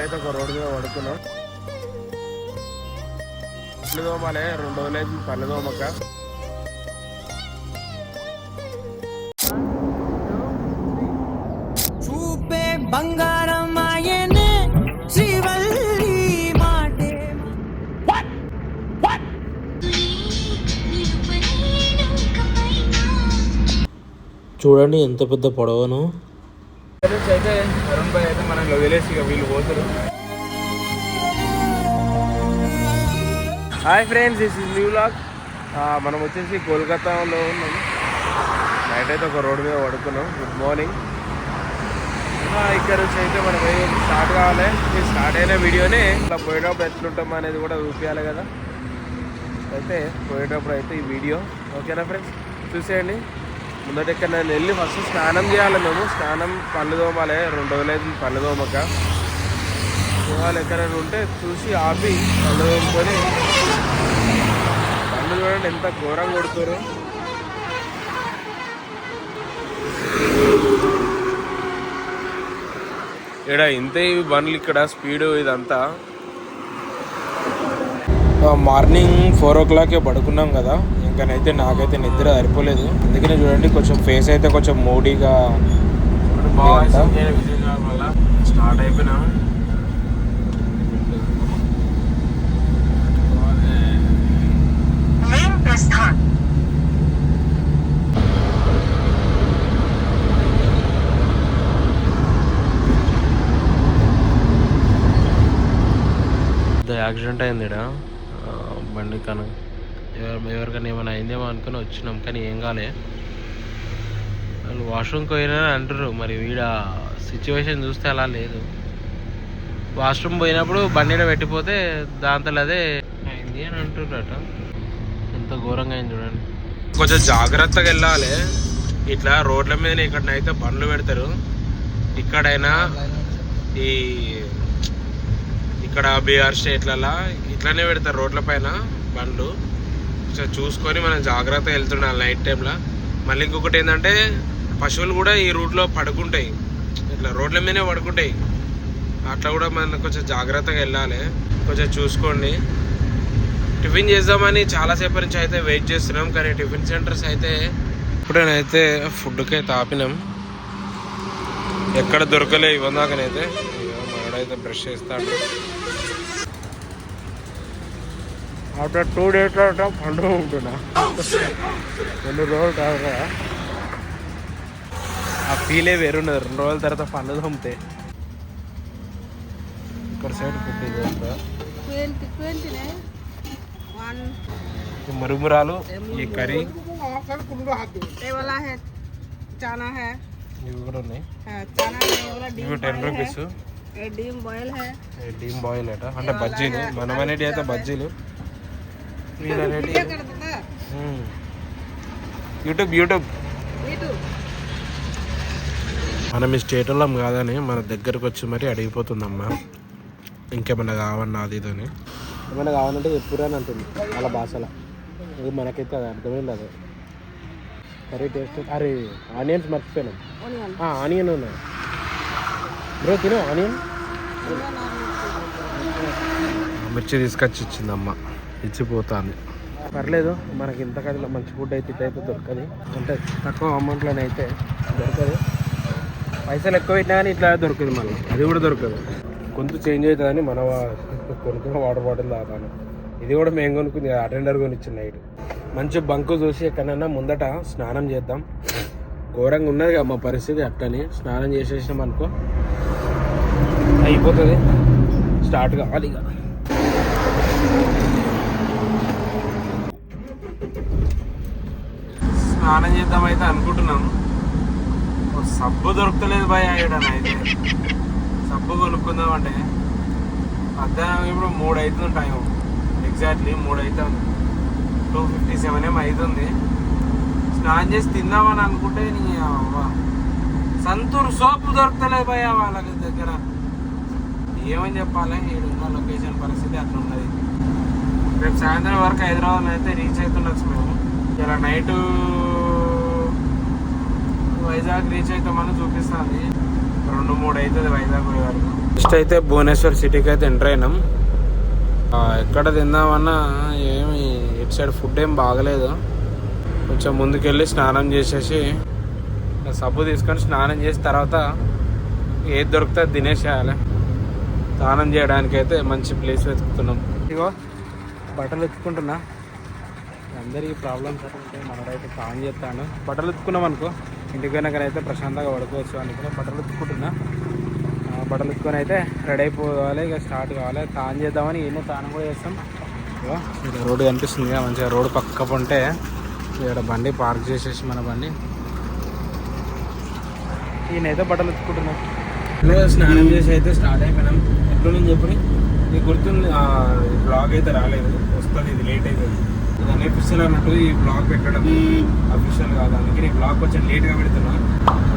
అయితే ఒక రోడ్డు మీద పడుకున్నాం. పళ్ళు తోమాలే 2 రోజులైంది పళ్ళు తోమక. చూపే బంగారం ఆయనే శ్రీవల్లి మాటే. చూడండి ఎంత పెద్ద పొడవను. అయితే అరుణ్ భాయ్ అయితే మనం వదిలేసి ఇక వీళ్ళు పోతారు. Hi friends, this is new vlog. మనం వచ్చేసి కోల్కతాలో ఉన్నాం. నైట్ అయితే ఒక రోడ్డు మీద పడుకున్నాం. Good morning. ఇక్కడ నుంచి అయితే మనం స్టార్ట్ కావాలి. ఈ స్టార్ట్ అయిన వీడియోనే ఇట్లా పోయేటప్పుడు ఎట్లుంటాం అనేది కూడా చూపించాలి కదా. అయితే పోయేటప్పుడు అయితే ఈ వీడియో ఓకేనా ఫ్రెండ్స్, చూసేయండి. ముందట ఎక్కడ నేను వెళ్ళి ఫస్ట్ స్నానం చేయాలి. మేము స్నానం పళ్ళు తోమాలి, 2 రోజులైంది పళ్ళు తోమక. వాళ్ళు ఎక్కడైనా ఉంటే చూసి ఆపి పళ్ళు తోముకొని, పళ్ళు చూడండి ఎంత ఘోరంగా కొడుతారు. ఇక్కడ ఇంతే ఇవి బండ్లు, ఇక్కడ స్పీడు ఇదంతా. మార్నింగ్ 4 o'clock పడుకున్నాం కదా. ఇంకనైతే నాకైతే నిద్ర సరిపోలేదు. అందుకనే చూడండి కొంచెం ఫేస్ అయితే కొంచెం మూడీగా స్టార్ట్ అయిపోయినా. యాక్సిడెంట్ అయింది ఇక్కడ బండి కను. ఎవరికైనా ఏమైనా అయిందేమో అనుకుని వచ్చినాం, కానీ ఏం కాలే. వాళ్ళు వాష్రూమ్కి పోయినా అంటారు, మరి వీడ సిచ్యువేషన్ చూస్తే అలా లేదు. వాష్రూమ్ పోయినప్పుడు బండిలో పెట్టిపోతే దాంతో అదే అయింది అని అంటుర్రట. ఎంత ఘోరంగా అయింది చూడండి. కొంచెం జాగ్రత్తగా వెళ్ళాలి. ఇట్లా రోడ్ల మీద ఇక్కడనైతే బండ్లు పెడతారు. ఇక్కడైనా ఇక్కడ బీహార్ స్టేట్లలో ఇట్లానే పెడతారు రోడ్ల పైన బండ్లు. చూసుకొని మనం జాగ్రత్తగా వెళ్తుండాలి నైట్ టైంలో. మళ్ళీ ఇంకొకటి ఏంటంటే పశువులు కూడా ఈ రూట్లో పడుకుంటాయి, ఇట్లా రోడ్ల మీదనే పడుకుంటాయి. అట్లా కూడా మనం కొంచెం జాగ్రత్తగా వెళ్ళాలి. కొంచెం చూసుకోండి. టిఫిన్ చేద్దామని చాలాసేపటి నుంచి అయితే వెయిట్ చేస్తున్నాం, కానీ టిఫిన్ సెంటర్స్ అయితే ఇప్పుడేనైతే ఫుడ్కి అయితే ఆపినాం. ఎక్కడ దొరకలే ఇవ్వదాకనైతే. మనడైతే బ్రష్ చేస్తాడు. ఆఫ్టర్ 2 days పండుగ ఉంటున్నా. 2 రోజులు కాదు, ఆ ఫీలే వేరున్నది. 2 రోజుల తర్వాత పండుగ తమ్మితే. ఇక్కడ సైడ్ ఫుడ్ మురుమురాలు, ఈ కర్రీ ఇవి కూడా ఉన్నాయి. ఇవి 10 rupees. డీమ్ బాయిల్ అట, అంటే బజ్జీలు. మనం అనేది అయితే బజ్జీలు, వీళ్ళనేటి యూట్యూబ్. మనం ఈ స్టేట్ వాళ్ళం కాదని మన దగ్గరకు వచ్చి మరీ అడిగిపోతుందమ్మా, ఇంకేమన్నా కావన్నా అది ఇదని. ఏమైనా కావాలంటే ఎప్పుడు అని అంటుంది వాళ్ళ భాషలో. ఇది మనకైతే అది అర్థమైంది. అదే కర్రీ టేస్ట్. అరే ఆనియన్స్ మర్చిపోయినాం. ఆనియన్ ఉన్నాయి బ్రో, తిను ఆనియన్. మిర్చి తీసుకొచ్చి ఇచ్చిందమ్మ, ఇచ్చిపోతాను. పర్లేదు, మనకి ఇంత కదిలో మంచి ఫుడ్ అయితే ఇటైతే దొరకదు. అంటే తక్కువ అమౌంట్లోనే అయితే దొరకదు. పైసలు ఎక్కువ పెట్టినా కానీ ఇట్లా దొరకదు. మళ్ళీ అది కూడా దొరకదు. కొంత చేంజ్ అవుతుందని మన కొనుక్కున్న వాటర్ బాటిల్ తాగాను. ఇది కూడా మేము కొనుక్కుంది, అటెండర్ కొనిచ్చింది నైట్. మంచి బంకు చూసి ఎక్కడన్నా ముందట స్నానం చేద్దాం. ఘోరంగా ఉన్నది మా పరిస్థితి. అట్టని స్నానం చేసేసినాం అనుకో అయిపోతుంది. స్టార్ట్ కావాలి ఇక. స్నానం చేద్దామైతే అనుకుంటున్నాం. సబ్బు దొరుకుతలేదు భయ అయితే. సబ్బు కొనుక్కుందామంటే మధ్యాహ్నం ఇప్పుడు 3 అవుతుంది టైం. ఎగ్జాక్ట్లీ 3 అవుతుంది. 2:57 ఏమో అవుతుంది. స్నానం చేసి తిందామని అనుకుంటే సంతూర్ సోపు దొరుకుతలేదు భయ వాళ్ళ దగ్గర. ఏమని చెప్పాలి, ఈడున్న లొకేషన్ పరిస్థితి అట్లా ఉన్నది. రేపు సాయంత్రం వరకు హైదరాబాద్ అయితే రీచ్ అవుతుండొచ్చు మేము. ఇలా నైటు వైజాగ్ రీచ్ అవుతామని చూపిస్తుంది. 2-3 అవుతుంది వైజాగ్ పోయే వరకు. నెక్స్ట్ అయితే భువనేశ్వర్ సిటీకి అయితే ఎంటర్ అయినాం. ఎక్కడ తిందామన్నా ఏమి ఇటు సైడ్ ఫుడ్ ఏం బాగలేదు. కొంచెం ముందుకెళ్ళి స్నానం చేసేసి సబ్బు తీసుకొని స్నానం చేసిన తర్వాత ఏది దొరికితే తినేసేయాలి. స్నానం చేయడానికి అయితే మంచి ప్లేస్ వెతుకుతున్నాం. ఇగో బట్టలు ఎత్తుకుంటున్నా. అందరికీ ప్రాబ్లమ్స్ అంటే మనడైతే స్నానం చేస్తాను. బట్టలు ఎత్తుకున్నాం అనుకో ఇంటికి పోయినాకనైతే ప్రశాంతంగా పడుకోవచ్చు అనుకుని బట్టలు ఎత్తుకుంటున్నా. బట్టలు ఎత్తుకొని అయితే రెడీ అయిపోవాలి. ఇక స్టార్ట్ కావాలి. స్నానం చేద్దామని ఈయన స్నానం కూడా చేస్తాం. ఇగో ఇక్కడ రోడ్డు కనిపిస్తుంది కదా, మంచిగా రోడ్డు పక్క ఉంటే ఇక్కడ బండి పార్క్ చేసేసి మన బండి ఈయనైతే బట్టలు ఎత్తుకుంటున్నాం. స్నానం చేసి అయితే స్టార్ట్ అయిపోయినాం. ఎట్లుందని చెప్పి నీకు గుర్తుంది, బ్లాగ్ అయితే రాలేదు, వస్తుంది, ఇది లేట్ అవుతుంది. ఇది అన్అఫీషియల్ అన్నట్టు ఈ బ్లాగ్ పెట్టడం అఫీషియల్ కాదు, అందుకే ఈ బ్లాగ్ కొంచెం లేట్గా పెడుతున్నా.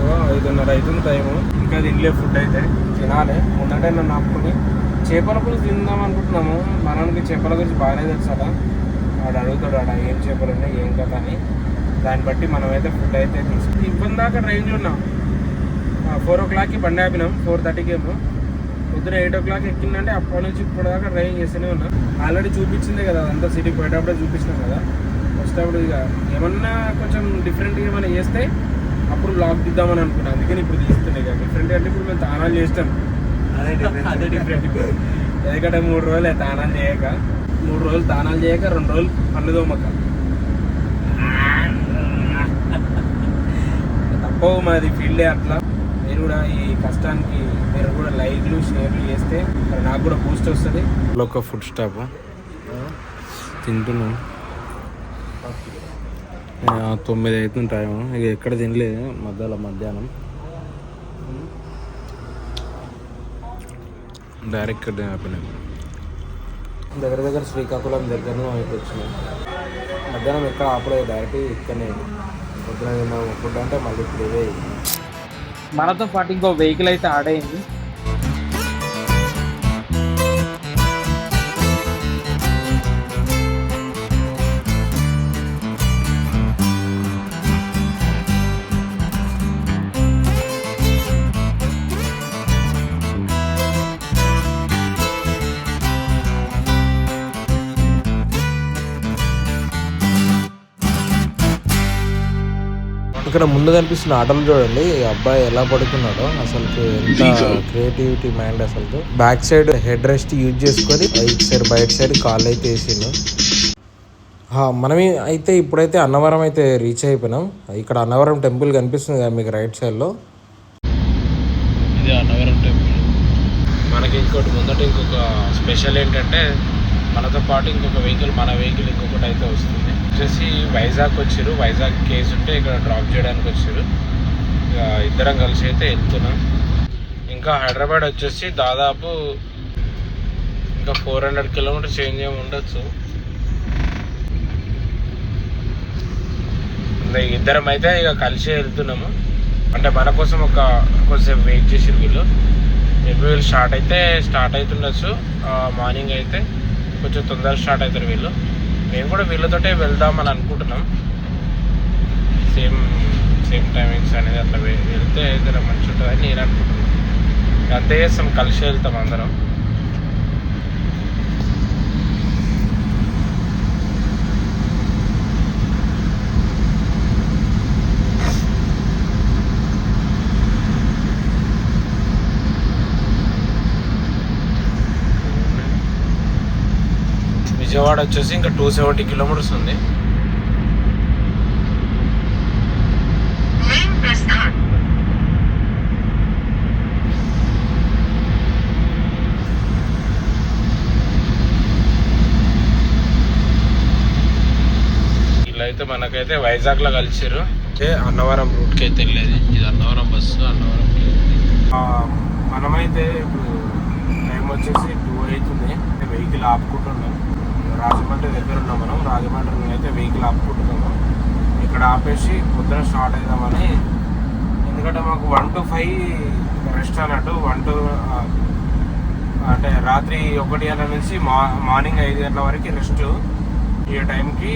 5:30 అవుతుంది టైము. ఇంకా తినలే, ఫుడ్ అయితే తినాలి. ముందంటే నన్ను ఆపుకుని చేపల పులుసు తిందాం అనుకుంటున్నాము. మనకి చేపల గురించి బాగానే తెలుసు అలా. వాడు అడుగుతాడు ఆడ ఏం చేపలు ఉన్నాయి ఏం కదా అని. దాన్ని బట్టి మనమైతే ఫుడ్ అయితే తీసుకుని ఇబ్బంది దాకా ట్రైన్లో ఉన్నాం. 4 o'clockకి బండి ఆపినాం. 4:30కి ఏమో పొద్దున 8 o'clock ఎక్కిందంటే అప్పటి నుంచి ఇప్పటిదాకా డ్రైవింగ్ చేస్తూనే ఉన్నాం. ఆల్రెడీ చూపించిందే కదా, అంతా సిటీకి పోయేటప్పుడే చూపించినాం కదా. వచ్చేటప్పుడు ఇక ఏమన్నా కొంచెం డిఫరెంట్గా ఏమైనా చేస్తే అప్పుడు బ్లాగ్ తీద్దామని అనుకున్నాను. అందుకని ఇప్పుడు తీస్తుండే ఇక డిఫరెంట్ అంటే ఇప్పుడు మేము తానాలు చేస్తాం. అదే డిఫరెంట్. ఇప్పుడు ఎందుకంటే 3 రోజులు తానాలు చేయక, 3 రోజులు తానాలు చేయక, 2 రోజులు పళ్ళు తోమక తప్పవు. మాది ఫీల్డే అట్లా. మీరు కూడా ఈ కష్టానికి మీరు కూడా లైక్లు షేర్లు చేస్తే నాకు కూడా బూస్ట్ వస్తుంది. ఒక ఫుడ్ స్టాప్ తింటున్నాం. 9 అవుతుంది టైము. ఇక ఎక్కడ తినలేదు మధ్యాహ్నం డైరెక్ట్ ఆపినాం. దగ్గర శ్రీకాకుళం దగ్గరనే వచ్చినాం. మధ్యాహ్నం ఎక్కడ ఆపలేదు, డైరెక్ట్ ఇక్కడనే పొద్దున తిన్నాము. ఫుడ్ అంటే మళ్ళీ ఇప్పుడు ఇదే. మనతో పాటు ఇంకో వెహికల్ అయితే ఆడైంది. ఇక్కడ ముందు కనిపిస్తున్న ఆటోలు చూడండి, అబ్బాయి ఎలా పడుకున్నాడో. అసలు ఎంత క్రియేటివిటీ మైండ్. అసలు back side head rest use చేసుకొని రైట్ సైడ్ బయట సైడ్ కాళ్ళు అయితే వేసిండు. మనం అయితే ఇప్పుడైతే అన్నవరం అయితే రీచ్ అయిపోయినాం. ఇక్కడ అన్నవరం టెంపుల్ కనిపిస్తుంది కదా మీకు రైట్ సైడ్లో, ఇది అన్నవరం టెంపుల్. మనకి ఇంకొక స్పెషల్ ఏంటంటే మనతో పాటు ఇంకొక వెహికల్, మన వెహికల్ ఇంకొకటి అయితే వస్తుంది. వచ్చేసి వైజాగ్ వచ్చారు. వైజాగ్ కేసు ఉంటే ఇక్కడ డ్రాప్ చేయడానికి వచ్చారు. ఇక ఇద్దరం కలిసి అయితే వెళ్తున్నాం. ఇంకా హైదరాబాద్ వచ్చేసి దాదాపు ఇంకా 400 kilometers చేంజ్ ఏమి ఉండొచ్చు. ఇద్దరం అయితే ఇక కలిసి వెళ్తున్నాము. అంటే మన కోసం కొంచెంసేపు వెయిట్ చేసారు వీళ్ళు. మేబీ వీళ్ళు స్టార్ట్ అవుతుండొచ్చు. మార్నింగ్ అయితే కొంచెం తొందరగా స్టార్ట్ అవుతారు వీళ్ళు. మేము కూడా వీళ్ళతోటే వెళ్దామని అనుకుంటున్నాం. సేమ్ టైమింగ్స్ అనేది అట్లా వెళ్తే అయితే మంచి ఉంటుందని నేను అనుకుంటున్నాను. అంతే చేస్తాం, కలిసి వెళ్తాం అందరం. విజయవాడ వచ్చేసి ఇంకా 270 kilometers ఉంది. ఇలా అయితే మనకైతే వైజాగ్లో కలిసారు. అన్నవరం రూట్కి అయితే వెళ్ళేది. ఇది అన్నవరం బస్సు. అన్నవరం మనమైతే ఇప్పుడు టైం వచ్చేసి 2 అవుతుంది. వెహికల్ ఆపుకుంటున్నాం. రాజమండ్రి దగ్గర ఉన్నాం మనం. రాజమండ్రి అయితే వెహికల్ ఆపుకుంటున్నాము. ఇక్కడ ఆపేసి పొద్దున స్టార్ట్ అవుదామని. ఎందుకంటే మాకు 1 to 5 రెస్ట్ అన్నట్టు. అంటే రాత్రి 1 గంటల నుంచి మార్నింగ్ 5 గంటల వరకు రెస్ట్. ఈ టైంకి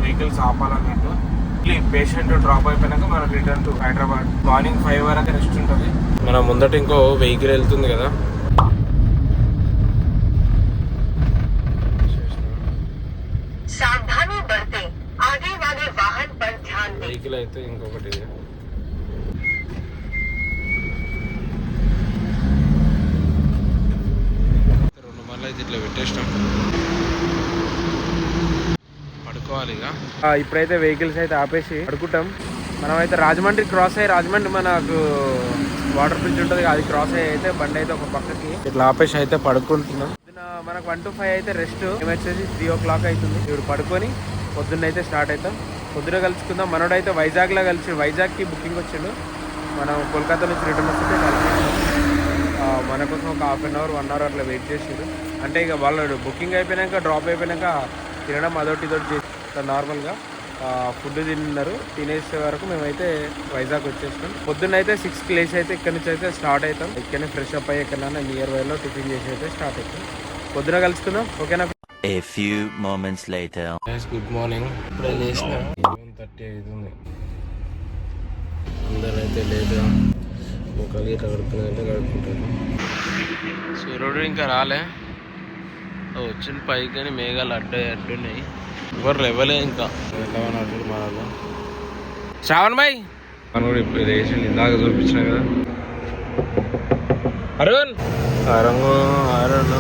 వెహికల్స్ ఆపాలన్నట్టు. పేషెంట్ డ్రాప్ అయిపోయినాక మనం రిటర్న్ టు హైదరాబాద్. మార్నింగ్ 5 వరకు రెస్ట్ ఉంటుంది. మన ముందట ఇంకో వెహికల్ వెళ్తుంది కదా, వెహికల్ అయితే ఇంకొకటి ఇది. రెండు మళ్ళీ అయితే ఇట్లా పెట్టేసినాం, పడుకోవాలి ఇక. ఇప్పుడైతే వెహికల్స్ అయితే ఆపేసి పడుకుంటాం. మనమైతే రాజమండ్రి క్రాస్ అయ్యి, రాజమండ్రి మనకు వాటర్ బ్రిడ్జ్ ఉంటుంది, అది క్రాస్ అయ్యి అయితే బండి అయితే ఒక పక్కకి ఇట్లా ఆపేసి అయితే పడుకుంటున్నాం. మనకు 1 to 5 అయితే రెస్ట్. వచ్చేసి 3 o'clock అవుతుంది. ఇప్పుడు పడుకొని పొద్దున్న అయితే స్టార్ట్ అవుతాం. పొద్దున కలుసుకుందాం. మనోడైతే వైజాగ్లో కలిసి, వైజాగ్కి బుకింగ్ వచ్చిండు. మనం కోల్కతా నుంచి రిటర్న్ వస్తుంటే మన కోసం ఒక 1/2 hour 1 hour అట్లా వెయిట్ చేసారు. అంటే ఇక వాళ్ళు బుకింగ్ అయిపోయినాక, డ్రాప్ అయిపోయినాక తినడం అదొకటి ఇదొకటి చేసి నార్మల్గా ఫుడ్ తిన్నారు. తినేసే వరకు మేమైతే వైజాగ్ వచ్చేసినాం. పొద్దున్న అయితే 6కి లేచి అయితే ఇక్కడ నుంచి అయితే స్టార్ట్ అవుతాం. ఇక్కడనే ఫ్రెష్ అప్ అయ్యి ఎక్కడైనా నియర్ బైలో టిఫిన్ చేసి అయితే స్టార్ట్ అవుతాం. పొద్దున కలుసుకుందాం, ఓకేనా? A few moments later. Good morning. ఇప్పుడే లేచిన 7:30 అవుతుంది. అందరూ అయితే లేదుగా ముఖాలు ఇట్లా గడుపుకుంటే గడుపుకుంటారు. సూర్యుడు ఇంకా రాలే, వచ్చిన పైకి కానీ మేఘాలు అడ్డున్నాయి. ఎవరు లేవలే ఇంకా. అడ్డు మన శ్రావణ్ భాయ్ మనం కూడా ఇప్పుడు లేచి ఇందాక చూపించిన కదా. అరుణ్ అరుణ్ అరుణ్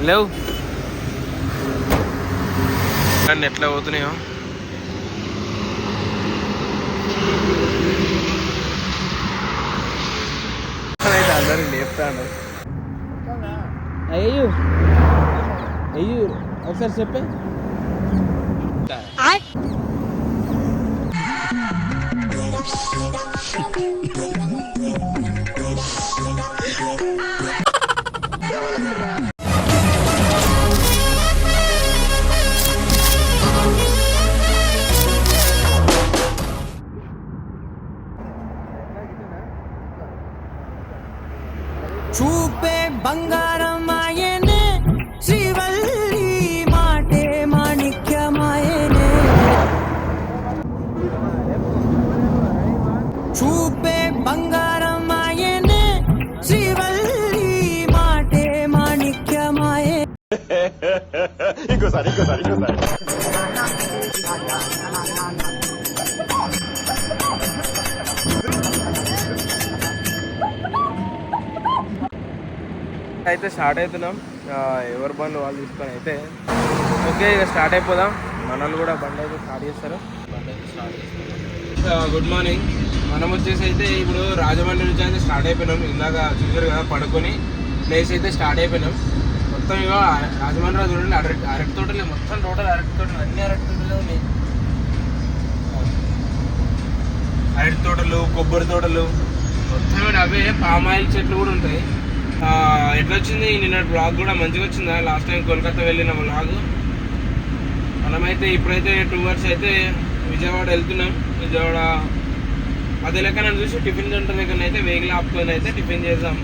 లేవు కానీ ఎట్లా పోతున్నాయో. అయితే అందరికి లేపుతాను. అయ్యో అయ్యో ఒకసారి చెప్పే. చూపే బంగారం ఆయనే, శ్రీవల్లి మాటే మాణిక్యమాయనే. చూపే బంగారం ఆయనే, శ్రీవల్లి మాటే మాణిక్యమాయే. ఇంకోసారి అయితే స్టార్ట్ అవుతున్నాం. ఎవరి బండ్లు వాళ్ళు తీసుకొని అయితే ఓకే ఇక స్టార్ట్ అయిపోదాం. మన వాళ్ళు కూడా బండి అయితే స్టార్ట్ చేస్తారు. Good morning. మనం వచ్చేసి అయితే ఇప్పుడు రాజమండ్రి నుంచి అయితే స్టార్ట్ అయిపోయినాం. ఇందాక చూసారు కదా, పడుకొని ప్లేస్ అయితే స్టార్ట్ అయిపోయినాం. మొత్తం ఇక రాజమండ్రిలో చూడండి అరటి తోటలే, మొత్తం టోటల్ అరటి తోటలు, అన్ని అరటి తోటలే ఉన్నాయి. అరటి తోటలు, కొబ్బరి తోటలు, మొత్తం అవే. పామ్ ఆయిల్ చెట్లు కూడా ఉంటాయి. ఎట్లా వచ్చింది నిన్న బ్లాగ్ కూడా మంచిగా వచ్చిందా? లాస్ట్ టైం కోల్కతా వెళ్ళిన బ్లాగ్. మనమైతే ఇప్పుడైతే 2 hours అయితే విజయవాడ వెళ్తున్నాం. విజయవాడ అదే లెక్క నన్ను చూసి టిఫిన్ సెంటర్ దగ్గర అయితే వెహికల్ ఆపుకొని అయితే టిఫిన్ చేద్దాం.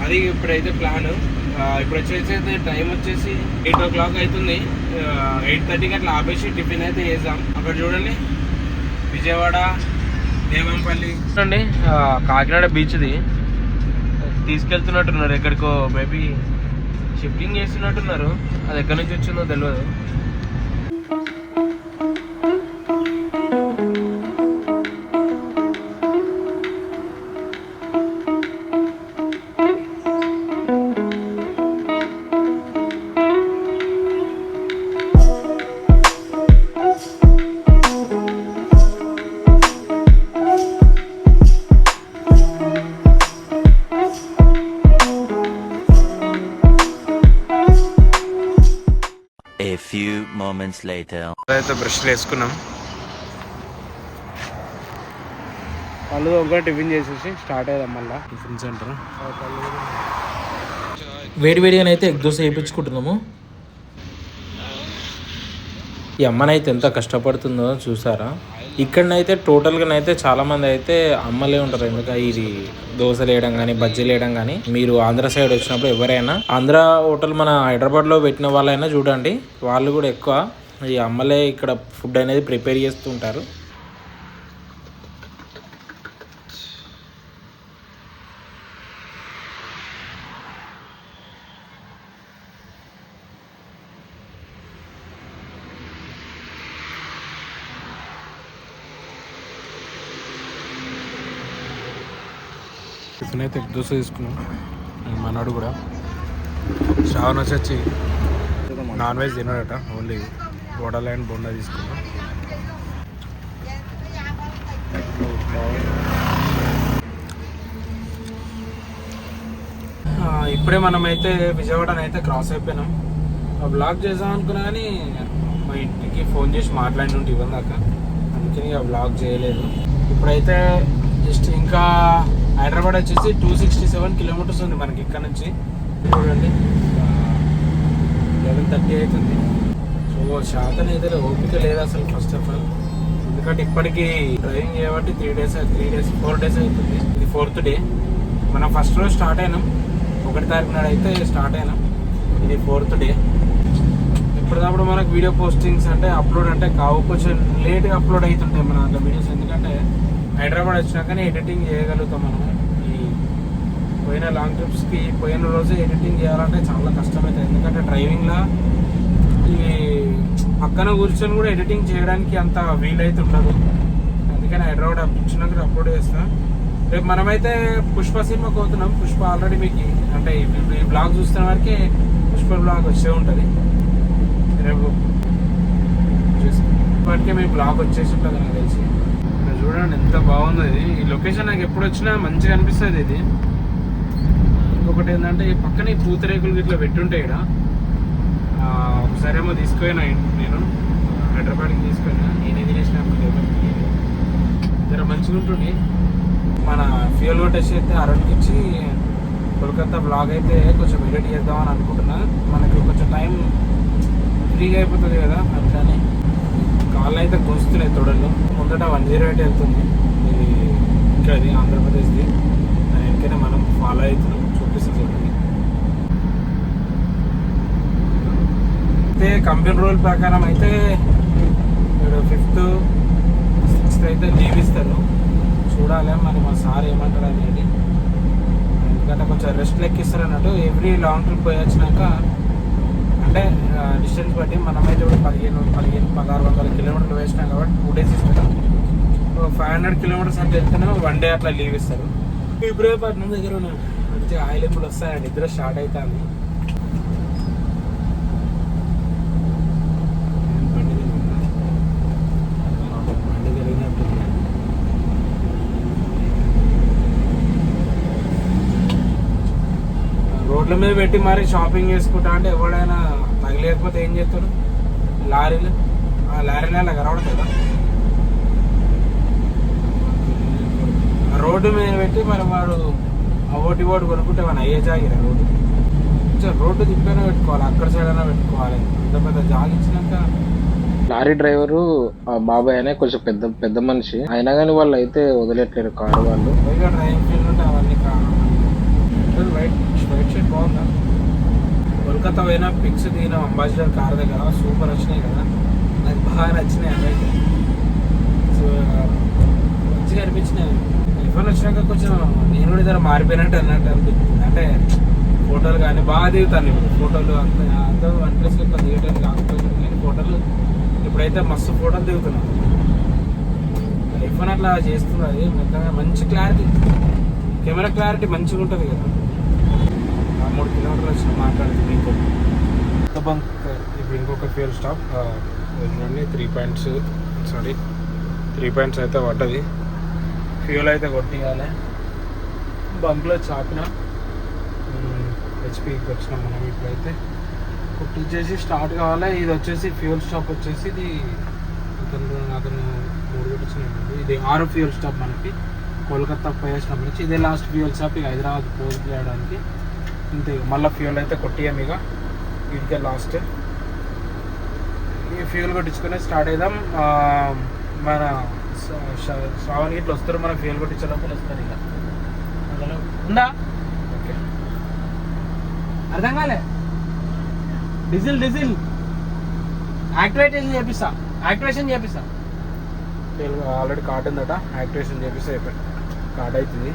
అది ఇప్పుడైతే ప్లాన్. ఇప్పుడు వచ్చేసి అయితే టైం వచ్చేసి 8 o'clock అవుతుంది. 8:30కి అట్లా ఆపేసి టిఫిన్ అయితే చేద్దాం. అక్కడ చూడండి విజయవాడ దేవంపల్లి చూడండి, కాకినాడ బీచ్ది తీసుకెళ్తున్నట్టున్నారు ఎక్కడికో. మేబీ షిఫ్టింగ్ చేస్తున్నట్టున్నారు. అది ఎక్కడి నుంచి వచ్చిందో తెలియదు. A few moments later. అయితే బ్రష్లు వేసుకున్నాం. వాళ్ళు ఒక టిఫిన్ చేసేసి స్టార్ట్ అయ్యాం మళ్ళీ టిఫిన్ సెంటర్. వేడివేడిగానైతే ఎగ్ దోశ వేయించుకుంటున్నాము. ఈ అమ్మనైతే ఎంత కష్టపడుతుందో చూసారా. ఇక్కడనైతే టోటల్గానైతే చాలా మంది అయితే అమ్మలే ఉంటారు. ఎందుకంటే ఇది దోశలు వేయడం కానీ బజ్జీలు వేయడం కానీ మీరు ఆంధ్ర సైడ్ వచ్చినప్పుడు ఎవరైనా ఆంధ్ర హోటల్ మన హైదరాబాద్లో పెట్టిన వాళ్ళైనా చూడండి, వాళ్ళు కూడా ఎక్కువ ఈ అమ్మలే ఇక్కడ ఫుడ్ అనేది ప్రిపేర్ చేస్తుంటారు. టిఫిన్ అయితే దోశ తీసుకున్నాం. మనోడు కూడా శ్రావణ వచ్చి నాన్ వెజ్ తినడట, ఓన్లీ వడలు అండ్ బొండా తీసుకున్నాం. ఇప్పుడే మనమైతే విజయవాడని అయితే క్రాస్ అయిపోయినాం. బ్లాగ్ చేద్దాం అనుకున్నా కానీ మా ఇంటికి ఫోన్ చేసి మాట్లాడి ఉంటే ఇవ్వను దాకా, అందుకని ఆ బ్లాగ్ చేయలేదు. ఇప్పుడైతే జస్ట్ ఇంకా హైదరాబాద్ వచ్చేసి 267 కిలోమీటర్స్ ఉంది మనకి ఇక్కడ నుంచి. చూడండి 11:30 అవుతుంది. సో శాతం అయితే ఓపిక లేదు అసలు ఫస్ట్ ఆఫ్ ఆల్. ఎందుకంటే ఇప్పటికీ డ్రైవింగ్ చేయబట్టి 4 డేస్ అవుతుంది. ఇది 4th డే. మనం ఫస్ట్ రోజు స్టార్ట్ అయినాం, 1వ తారీఖు నాడు అయితే స్టార్ట్ అయినాం. ఇది 4th డే. ఇప్పటికప్పుడు మనకు వీడియో పోస్టింగ్స్ అంటే అప్లోడ్ అంటే కావు, కొంచెం లేట్గా అప్లోడ్ అవుతుంటాయి మన దాంట్లో వీడియోస్. ఎందుకంటే హైదరాబాద్ వచ్చినాకనే ఎడిటింగ్ చేయగలుగుతాం మనం. ఈ పోయిన లాంగ్ ట్రిప్స్కి పోయిన రోజు ఎడిటింగ్ చేయాలంటే చాలా కష్టమవుతుంది. ఎందుకంటే డ్రైవింగ్లో ఈ పక్కన కూర్చొని కూడా ఎడిటింగ్ చేయడానికి అంత వీలైతే ఉండదు. అందుకని హైదరాబాద్ వచ్చినాక అప్లోడ్ చేస్తాం. రేపు మనమైతే పుష్ప సినిమాకి పోతున్నాం. పుష్ప ఆల్రెడీ మీకు అంటే ఈ బ్లాగ్ చూస్తున్న వరకే పుష్ప బ్లాగ్ వచ్చే ఉంటుంది. రేపు ఇప్పటికే మీ బ్లాగ్ వచ్చేసి ఉంటుంది నాకు తెలిసి. చూడండి ఎంత బాగుంది ఇది. ఈ లొకేషన్ నాకు ఎప్పుడు వచ్చినా మంచిగా అనిపిస్తుంది ఇది. ఇంకొకటి ఏంటంటే ఈ పక్కన ఈ పూతరేకులు ఇట్లా పెట్టుంటాయి ఇక్కడ. ఒకసారి ఏమో తీసుకుపోయినా నేను హైదరాబాద్కి తీసుకుపోయినా, నేనే తినేసిన జర మంచిగా ఉంటుంది. మన ఫ్యూయల్ కొట్టేసి అయితే అరౌండ్కి ఇచ్చి కోల్కతా బ్లాగ్ అయితే కొంచెం ఎడిట్ చేద్దామని అనుకుంటున్నా. మనకి కొంచెం టైం ఫ్రీగా అయిపోతుంది కదా, అట్లానే కాళ్ళు అయితే కోస్తున్నాయి తొడలు. ముందట 108 వెళ్తుంది ఇది, ఇంకా అది ఆంధ్రప్రదేశ్ది. దాని వెనకనే మనం ఫాలో అవుతున్నాం, చూపిస్తుంది చెప్పండి. అయితే కంపెనీ రూల్ ప్రకారం అయితే 5th 6th అయితే లీవ్ ఇస్తారు. చూడాలి మరి మా సార్ ఏమంటారు అనేది. ఎందుకంటే కొంచెం రెస్ట్ లెక్కిస్తారు అన్నట్టు. ఎవ్రీ లాంగ్ ట్రిప్ పోయి వచ్చినాక అంటే డిస్టెన్స్ బట్టి మనమైతే కూడా 1600 కిలోమీటర్లు వేసినాం కాబట్టి 2 days ఇస్తారు. 500 కిలోమీటర్స్ అంటే వెళ్తేనే 1 day అట్లా లీవ్ ఇస్తారు. ఇబ్రహీంపట్నం దగ్గర ఉన్నాం. మంచిగా ఆయిల్ ఇప్పుడు వస్తాయండి, నిద్ర స్టార్ట్ అవుతుంది. రోడ్ల మీద పెట్టి మరి షాపింగ్ చేసుకుంటా అంటే ఎవడైనా తగిలేకపోతే ఏం చేస్తారు? లారీలు అలా కనబడుతుందా? రోడ్డు మీద పెట్టి మరి వాడు ఓటి కొనుక్కుంటే మన అయ్యే జాగిరా రోడ్డు. కొంచెం రోడ్డు దిప్పైనా పెట్టుకోవాలి, అక్కడ సైడ్ అయినా పెట్టుకోవాలి. అంత పెద్ద జాగి ఇచ్చినాక లారీ డ్రైవరు బాబాయ్ అనే కొంచెం పెద్ద మనిషి అయినా కానీ వాళ్ళు అయితే వదిలేట్లేరు కారు వాళ్ళు. పైగా డ్రైవింగ్ ఫీల్డ్ ఉంటే అవన్నీ వైట్ షర్ట్ బాగుందా? కోల్కతా పోయినా పిక్స్ దిగిన అంబాసిడర్ కార్ దగ్గర సూపర్ వచ్చినాయి కదా, నాకు బాగా నచ్చినాయి అవైతే. సో మంచిగా అనిపించినాయి. ఇవన్నీ వచ్చినాక కొంచెం నేను కూడా ఇద్దరు మారిపోయినట్టు అనిపించింది. అంటే ఫోటోలు కానీ బాగా దిగుతాను ఇప్పుడు. ఫోటోలు అంత 1+ ఎక్కువ దిగటం కాకపోతే నేను ఫోటోలు ఇప్పుడైతే మస్తు ఫోటోలు దిగుతున్నాను. ఐఫోన్ అట్లా చేస్తుంది, అది మొత్తంగా మంచి క్లారిటీ, కెమెరా క్లారిటీ మంచిగా ఉంటుంది కదా. 3 కిలోమీటర్లు వచ్చిన మాట్లాడుతుంది. ఇప్పుడు ఇంకొక ఫ్యూయల్ స్టాప్ చూడండి. 3 పాయింట్స్ అయితే పడ్డది. ఫ్యూయల్ అయితే కొట్టియాలి. బంక్లో చాపిన హెచ్పికి వచ్చినాం మనం. ఇప్పుడైతే కొట్టించేసి స్టార్ట్ కావాలి. ఇది వచ్చేసి ఫ్యూయల్ స్టాప్ వచ్చేసి ఇది అతను 3 కొట్టించినట్టు. ఇది 6వ ఫ్యూయల్ స్టాప్ మనకి కోల్కతా పోయేసినప్పటి నుంచి. ఇదే లాస్ట్ ఫ్యూయల్ స్టాప్ ఇక హైదరాబాద్ పోస్ట్ చేయడానికి. ఇంతే, మళ్ళీ ఫ్యూయల్ అయితే కొట్టియాం. ఇక వీటికే లాస్ట్. ఈ ఫ్యూయల్ కొట్టించుకునే స్టార్ట్ అవుదాం. మన శ్రావణ్ ఇట్లా వస్తారు, మనం ఫెయిల్ కొట్టించే లోపల వస్తారు ఇక. ఉందా? ఓకే, అర్థం కాలే. డీజిల్ యాక్టివేషన్ చేపిస్తా. ఆల్రెడీ కార్డు ఉందట, యాక్టివేషన్ చేపిస్తే అయిపోయి కార్డు అవుతుంది.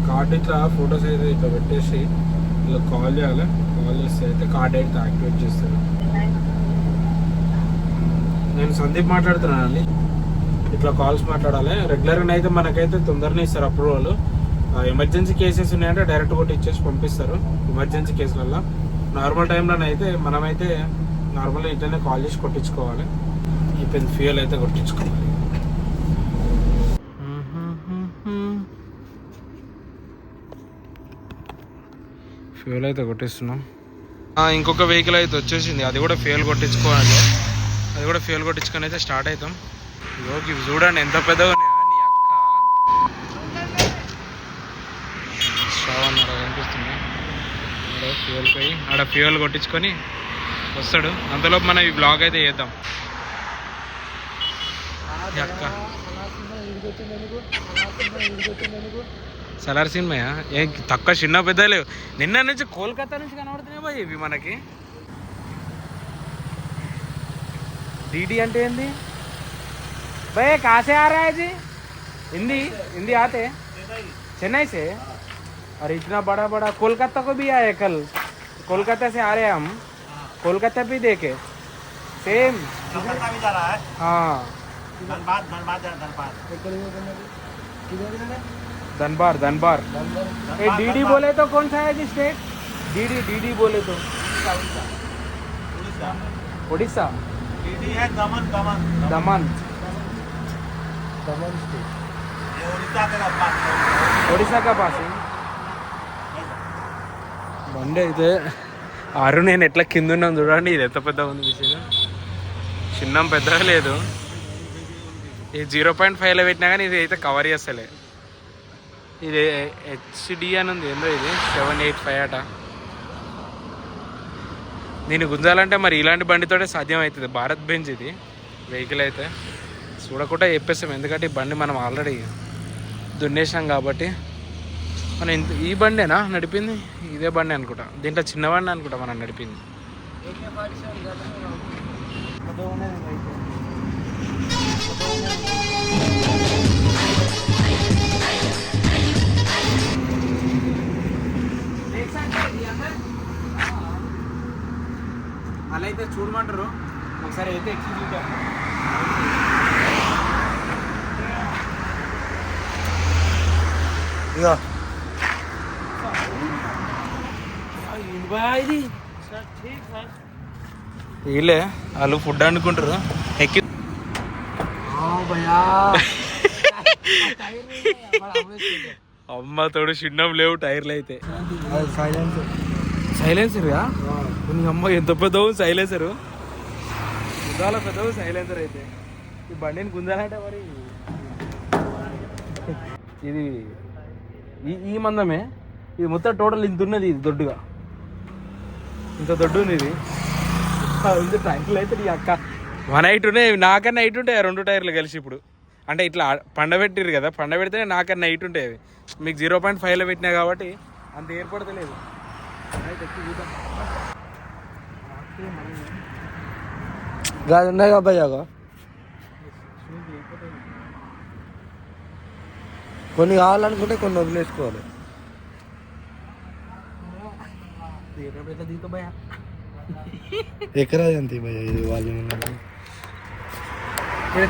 కార్డు ఇట్లా ఫొటోస్ అయితే ఇట్లా పెట్టేసి ఇలా కాల్ చేయాలి. కాల్ చేస్తే అయితే కార్డు అయితే యాక్టివేట్ చేస్తారు. నేను సందీప్ మాట్లాడుతున్నానండి. ఇట్లా కాల్స్ మాట్లాడాలి రెగ్యులర్గా అయితే మనకైతే తొందరనే ఇస్తారు అప్రూవల్. ఎమర్జెన్సీ కేసెస్ ఉన్నాయంటే డైరెక్ట్ కొట్టి ఇచ్చేసి పంపిస్తారు. ఎమర్జెన్సీ కేసులలో నార్మల్ టైంలోనైతే మనమైతే నార్మల్గా ఇట్లనే కాల్ చేసి కొట్టించుకోవాలి. అయిపోయింది, ఫ్యూయల్ అయితే కొట్టించుకోవాలి. ఫ్యూయల్ అయితే కొట్టిస్తున్నాం. ఇంకొక వెహికల్ అయితే వచ్చేసింది, అది కూడా ఫ్యూయల్ కొట్టించుకోవాలి. అది కూడా ఫ్యూయల్ కొట్టించుకొని అయితే స్టార్ట్ అవుతాం. ఇవి చూడండి ఎంత పెద్దగా ఉన్నాయా నీ అక్క. శ్రావణ్ అలా కనిపిస్తుంది. ఫ్యూయల్ పోయి ఆడ ఫ్యూయల్ కొట్టించుకొని వస్తాడు. అంతలోపు మనం ఈ బ్లాగ్ అయితే చేద్దాం. ఈ అక్క సలార్ సినిమాయా? ఏ తక్కువ చిన్న పెద్ద లేవు. నిన్న నుంచి కోల్కతా నుంచి కనబడుతున్నాయి బాయ్ ఇవి మనకి. डीडी అంటే ఏంది भाई? कहाँ से आ रहा है जी? हिंदी आते? चेन्नई से? और इतना बड़ा बड़ा कोलकाता को भी आए कल. कोलकाता से आ रहे हैं हम. कोलकाता भी देखे सेम. कोलकाता भी जा रहा है. हाँ, धनबाद. ये डीडी बोले तो कौन सा है जी स्टेट? डीडी बोले तो उड़ीसा. डीडी है दमन स्टेट. ये ఒడిశా కా పాస్. బండి అయితే ఆరు నేను ఎట్లా కింద ఉన్నాను చూడండి. ఇది ఎంత పెద్దగా ఉంది మిషన్. చిన్న పెద్దగా లేదు. ఇది 0.5లో పెట్టినా కానీ ఇది అయితే కవర్ చేస్తలే. ఇది హెచ్డి అని ఉంది, ఏందో ఇది 785 అట. దీన్ని గుంజాలంటే మరి ఇలాంటి బండితోనే సాధ్యం అవుతుంది. భారత్ బెంజ్ ఇది వెహికల్ అయితే చూడకుండా చెప్పేస్తాం, ఎందుకంటే ఈ బండి మనం ఆల్రెడీ దున్నేసాం కాబట్టి. మనం ఈ బండేనా నడిపింది? ఇదే బండి అనుకుంటా, దీంట్లో చిన్న బండి అనుకుంటా మనం నడిపింది. అలా అయితే చూడమంటారు, ఒకసారి అయితే ఎక్కి చూద్దాం. ఇది వీళ్ళే వాళ్ళు ఫుడ్ అనుకుంటారు. ఎక్కి అమ్మ తోడు చిన్నం లేవు టైర్లు అయితే. సైలెన్సర్గా నీ అమ్మ ఎంత పెద్దవు సైలెన్సరు. చాలా పెద్దవు సైలెన్సర్ అయితే. ఈ బండిని గుంజాలంటే మరి ఇది ఈ మందమే. ఇది మొత్తం టోటల్ ఇంత ఉన్నది. ఇది దొడ్డుగా ఇంత దొడ్డు ఉంది. ఇది ఉంది టైర్లు అయితే నీ అక్క 1 ఉన్నాయి. నాకన్నా 8 ఉంటాయి 2 టైర్లు కలిసి. ఇప్పుడు అంటే ఇట్లా పండబెట్టిరు కదా, పండబెడితేనే నాకన్నా 8 ఉంటాయి. అవి మీకు 0.5లో పెట్టినా కాబట్టి అంత ఏర్పడతలేదు. గాది ఉన్నాయి అబ్బాయి. కొన్ని కావాలనుకుంటే కొన్ని వదిలేసుకోవాలి. ఎకరా ఎంత భయ్యా ఇది? వాళ్ళు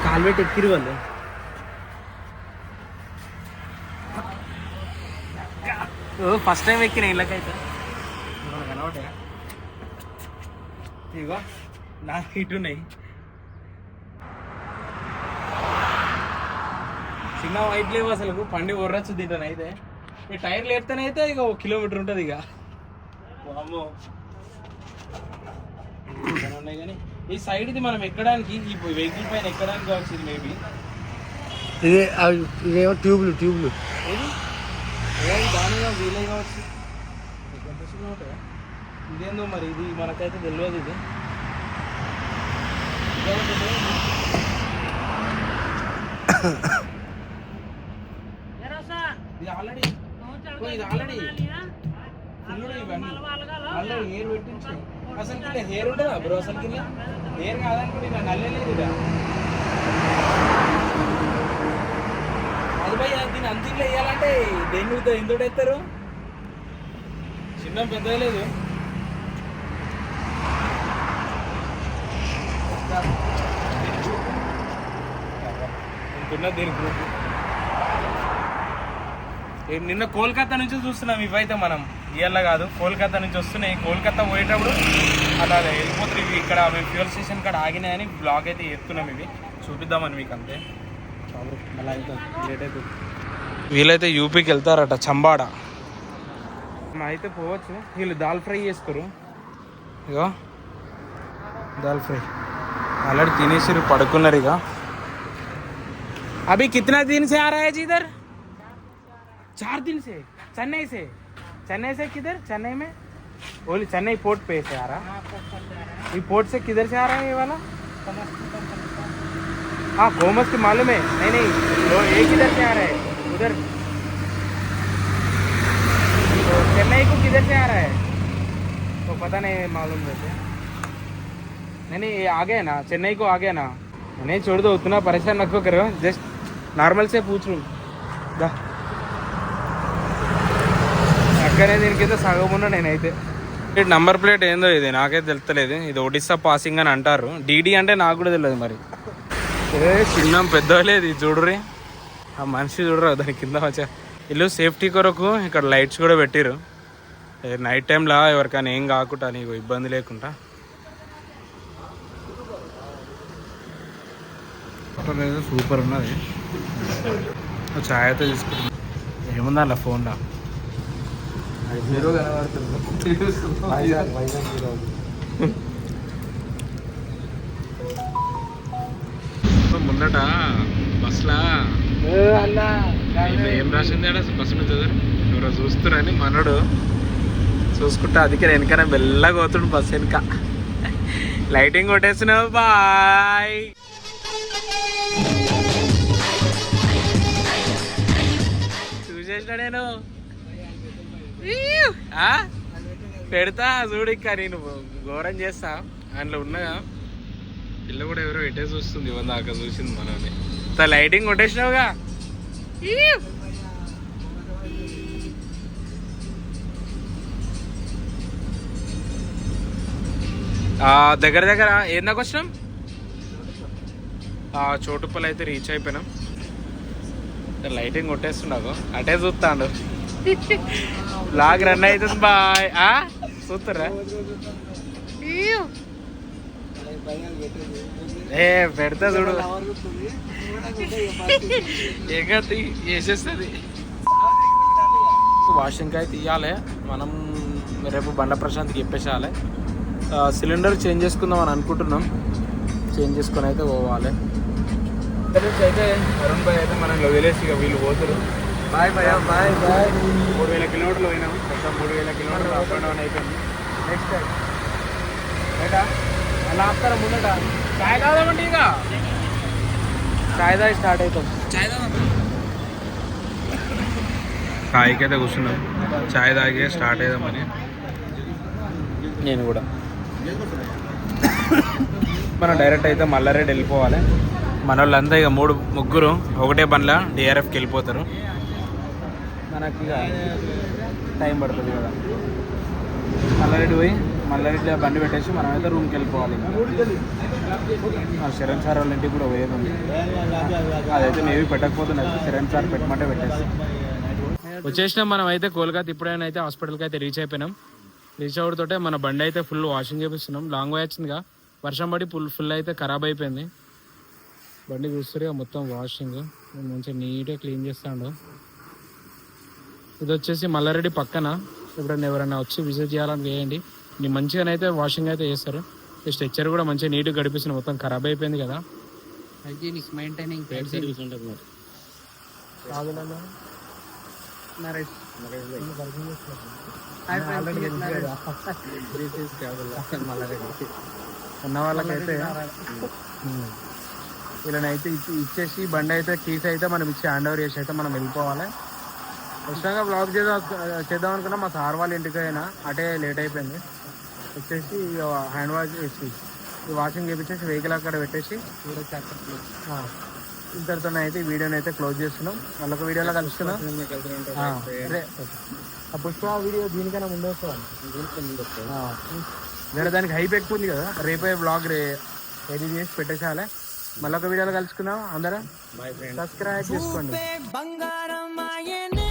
కాలు పెట్టి ఎక్కిరు వాళ్ళు. ఫస్ట్ టైం ఎక్కిన ఇళ్ళకైతే కనబడే. ఇగో నాకు ఇటు ఉన్నాయి చిన్న వైట్ లేవు అసలు. పండి ఒర్రచ్చు దీంట్లో అయితే. ఈ టైర్లు ఎత్తనైతే ఇక 1 కిలోమీటర్ ఉంటుంది. ఇక ఉన్నాయి కానీ ఈ సైడ్ ఇది మనం ఎక్కడానికి, ఈ వెహికల్ పైన ఎక్కడానికి కావచ్చు మేబీ. ఇదేమో ట్యూబ్లు ఏది దానిగా వీలే కావచ్చు. ఇదేందో మరి ఇది మనకైతే తెలియదు. ఇది ఇది ఆల్రెడీ హెయిర్ పెట్టించాయి. అసలు హెయిర్ ఉంటుందా బ్రో? అసలు హెయిర్ కాదనుకుంటే ఇలా నల్లలేదు ఇక. అది భయ దీన్ని అంత ఇల్లు వేయాలంటే దేని ఎందుకు ఎత్తారు? చిన్న పెద్ద లేదు. ఇంకున్న దీని గ్రూప్ నిన్న కోల్కతా నుంచి చూస్తున్నాం. ఇవైతే మనం ఇవాళ కాదు, కోల్కతా నుంచి వస్తున్నాయి. కోల్కతా పోయేటప్పుడు అలా వెళ్ళిపోతుంది. ఇవి ఇక్కడ మేము ఫ్యూయల్ స్టేషన్ కాడ ఆగినాయని బ్లాగ్ అయితే ఎత్తున్నాం. ఇవి చూపిద్దామని మీకు అంతే. అలా అవుతుంది, లేట్ అవుతుంది. వీళ్ళైతే యూపీకి వెళ్తారట, చంబాడ అయితే పోవచ్చు. వీళ్ళు దాల్ ఫ్రై చేసుకోరు. ఇగో दाल फ्राई ऑलरेडी తినేసి పడుకున్నారు ఇక. अभी कितना दिन से आ रहा है जी इधर? 4 दिन से। चेन्नई से किधर? चेन्नई में ओनली चेन्नई पोर्ट पे से आ रहा? ये पोर्ट से किधर से आ रहा है ये वाला? हाँ गोमस के मालूम है। नहीं एक किधर से आ रहा है? उधर तो चेन्नई को किधर से आ रहा है तो पता नहीं मालूम वैसे। नहीं ये आ गया ना, चेन्नई को आ गया ना। नहीं छोड़ दो, उतना परेशान मत करो, जस्ट నార్మల్ సే పూచు దా. అక్కడే దీనికైతే సగం ఉన్నా నేనైతే. నంబర్ ప్లేట్ ఏందో ఇది నాకైతే తెలుస్తలేదు. ఇది ఒడిస్సా పాసింగ్ అని అంటారు. డీడీ అంటే నాకు కూడా తెలియదు మరి. చిన్న పెద్ద లేదు ఇది చూడరి. ఆ మనిషి చూడరు దాని కింద వచ్చా. ఇల్లు సేఫ్టీ కొరకు ఇక్కడ లైట్స్ కూడా పెట్టిరు. నైట్ టైంలో ఎవరికైనా ఏం కాకుండా నీకు ఇబ్బంది లేకుండా. సూపర్ ఉన్నది. ఛాయ్ అయితే తీసుకుంటున్నా. ఏముందా అలా ఫోన్లో ముందట బస్లా ఏం రాసింది ఆడ బస్సు మీద ఎవరో చూస్తున్నారని మనోడు చూసుకుంటా. అందుకే వెనకనే మెల్లగా పోతుండు బస్సు వెనక. Lighting కొట్టేస్తున్నావు bye. చూసేసిన నేను పెడతా చూడు. ఇంకా నేను ఘోరం చేస్తా. అందులో ఉన్నగా పిల్ల కూడా ఎవరో ఎటే చూస్తుంది. ఇవ్వండి దాకా చూసింది మనని. లైటింగ్ కొట్టేసినావుగా. దగ్గర దగ్గర ఏందాక వచ్చినాం. చోటుపల్లి అయితే రీచ్ అయిపోయినాం. లైటింగ్ కొట్టేస్తున్నావు అటే చూస్తాడు. బ్లాగ్ రన్ అవుతుంది బాయ్. చూస్తారా పెడతా చూడు. ఏగా వేసేస్తుంది. వాషింగ్ అయితే తీయాలి మనం. రేపు బండ ప్రశాంత్కి చెప్పేసేయాలి. సిలిండర్ చేంజ్ చేసుకుందాం అని అనుకుంటున్నాం. చేంజ్ చేసుకొని అయితే పోవాలి. అయితే అరుణ్ భాయ్ అయితే మనం వదిలేసి ఇక వీళ్ళు పోతారు. Bye bye bye bye. 3000 కిలోమీటర్లు పోయినాం. మొత్తం 3000 కిలోమీటర్లు అప్ అండ్ డౌన్ అయిపోయింది. నెక్స్ట్ టైం బయట అలా ఆపుతారా ముందట. చాయ్ తాగదామండి. ఇక చాయ్ తాగి స్టార్ట్ అవుతాం. చాయ్కి అయితే కూర్చున్నాం. చాయ్ తాగి స్టార్ట్ అవుదామని నేను కూడా. మనం డైరెక్ట్ అయితే మల్లారెడ్డి వెళ్ళిపోవాలి. మన వాళ్ళంతా ఇక ముగ్గురు ఒకటే బండ్లా డిఆర్ఎఫ్కి వెళ్ళిపోతారు. మనకి ఇక టైం పడుతుంది కదా. మల్లారెడ్డి పోయి మల్లారెడ్డి బండి పెట్టేసి మనం అయితే రూమ్కి వెళ్ళిపోవాలి. శరణ్ సార్ వాళ్ళ ఇంటికి కూడా పోయేది ఉంది. అదైతే మేబీ పెట్టకపోతున్నాయి. శరణ్ సార్ పెట్టమంటే పెట్టేస్తాం. వచ్చేసినాం మనం అయితే కోల్కతా. ఇప్పుడైనా అయితే హాస్పిటల్కి అయితే రీచ్ అయిపోయినాం. రీచ్ అవ్వడంతో మన బండి అయితే ఫుల్ వాషింగ్ చేపిస్తున్నాం. లాంగ్ వే వచ్చిందిగా, వర్షం పడి ఫుల్ అయితే ఖరాబ్ అయిపోయింది బండి. చూస్తారు మొత్తం వాషింగ్ మంచిగా నీట్గా క్లీన్ చేస్తాడు. ఇది వచ్చేసి మల్లారెడ్డి పక్కన. ఎప్పుడైనా ఎవరైనా వచ్చి విజిట్ చేయాలని వేయండి. నీ మంచిగానైతే వాషింగ్ అయితే చేస్తారు. స్ట్రెచ్చర్ కూడా మంచిగా నీట్గా గడిపిస్తుంది. మొత్తం ఖరాబ్ అయిపోయింది కదా. హైజీనిక్ మెయింటైనింగ్ సర్వీస్ ఉంటుంది మరి. ఉన్న వాళ్ళకైతే వీళ్ళనైతే ఇచ్చేసి బండి అయితే కీస్ అయితే మనం ఇచ్చి హ్యాండ్ ఓవర్ చేసి అయితే మనం వెళ్ళిపోవాలి. ఖచ్చితంగా బ్లాగ్ చేద్దాం అనుకున్నా మా సార్ వాళ్ళ ఇంటికి అయినా అటే లేట్ అయిపోయింది. వచ్చేసి హ్యాండ్ వాష్ చేసి వాషింగ్ చేపించేసి వెహికల్ అక్కడ పెట్టేసి ఇంతటితో అయితే ఈ వీడియోని అయితే క్లోజ్ చేస్తున్నాం. మళ్ళొక వీడియోలో కలుస్తున్నాం. అదే ఆ పుష్ప వీడియో దీనికైనా ముందు వస్తాను. వేరే దానికి హైప్ ఎక్కువ ఉంది కదా, రేపే బ్లాగ్ ఎడిట్ చేసి పెట్టేసాలే. మళ్ళొక వీడియోలో కలుసుకుందాం. అందరం సబ్స్క్రైబ్ చేసుకోండి. చూపే బంగారం ఆయనే